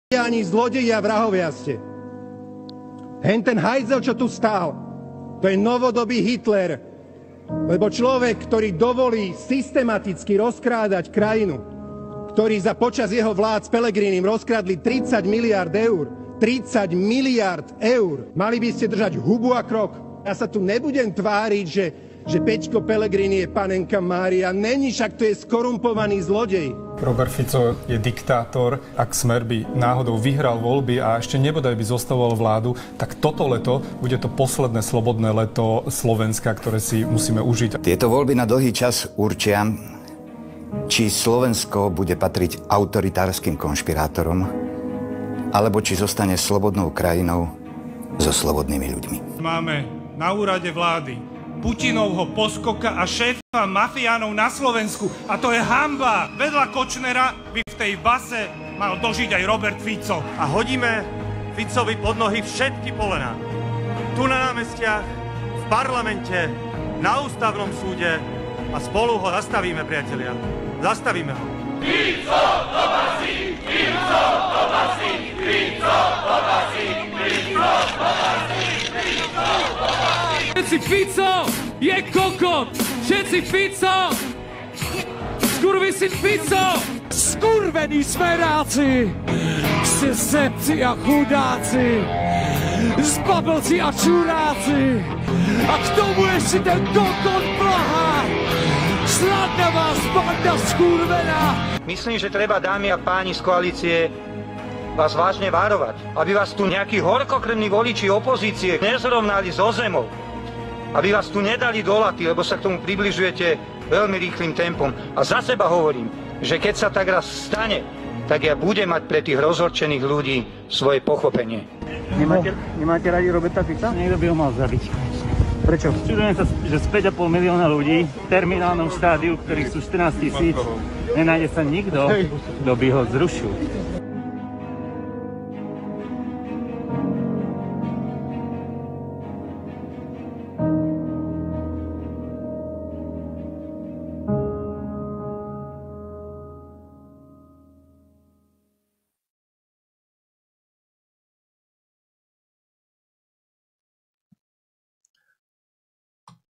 Ani zlodeji a vrahovia ste. Hen ten hajzel, čo tu stál, to je novodobý Hitler. Lebo človek, ktorý dovolí systematicky rozkrádať krajinu, ktorý za počas jeho vlád s Pellegrinim rozkrádli 30 miliard eur. 30 miliard eur. Mali by ste držať hubu a krok. Ja sa tu nebudem tváriť, že Peťko Pellegrini je panenka Mária. Není, však to je skorumpovaný zlodej. Robert Fico je diktátor. Ak Smer by náhodou vyhral voľby a ešte nebodaj by zostavoval vládu, tak toto leto bude to posledné slobodné leto Slovenska, ktoré si musíme užiť. Tieto voľby na dlhý čas určia, či Slovensko bude patriť autoritárskym konšpirátorom, alebo či zostane slobodnou krajinou so slobodnými ľuďmi. Máme na úrade vlády Putinovho poskoka a šéfa mafiánov na Slovensku. A to je hanba. Vedľa Kočnera by v tej base mal dožiť aj Robert Fico. A hodíme Ficovi pod nohy všetky polená. Tu na námestiach, v parlamente, na ústavnom súde a spolu ho zastavíme, priatelia. Zastavíme ho. Fico do basy! Fico do basy! Fico do basy! Fico do basy! Fico do basy! Všetci Fico je kokot! Všetci Fico! Skurvysyn Fico! Skurvení smeráci! Ste sepci a chudáci! Zbabelci a čuráci! A k tomu ešte ten kokot Blaha! Sladná vás, banda skurvená! Myslím, že treba, dámy a páni z koalície, vás vážne varovať, aby vás tu nejakí horkokrvní voliči opozície nezrovnali so zemou. Aby vás tu nedali do laty, lebo sa k tomu približujete veľmi rýchlym tempom. A za seba hovorím, že keď sa tak raz stane, tak ja budem mať pre tých rozhorčených ľudí svoje pochopenie. Nemáte radi Roberta Fica? Niekto by ho mal zabiť. Prečo? Čudujem sa, že z 5,5 milióna ľudí v terminálnom štádiu, ktorých sú 14 000, nenájde sa nikto, kto by ho zrušil.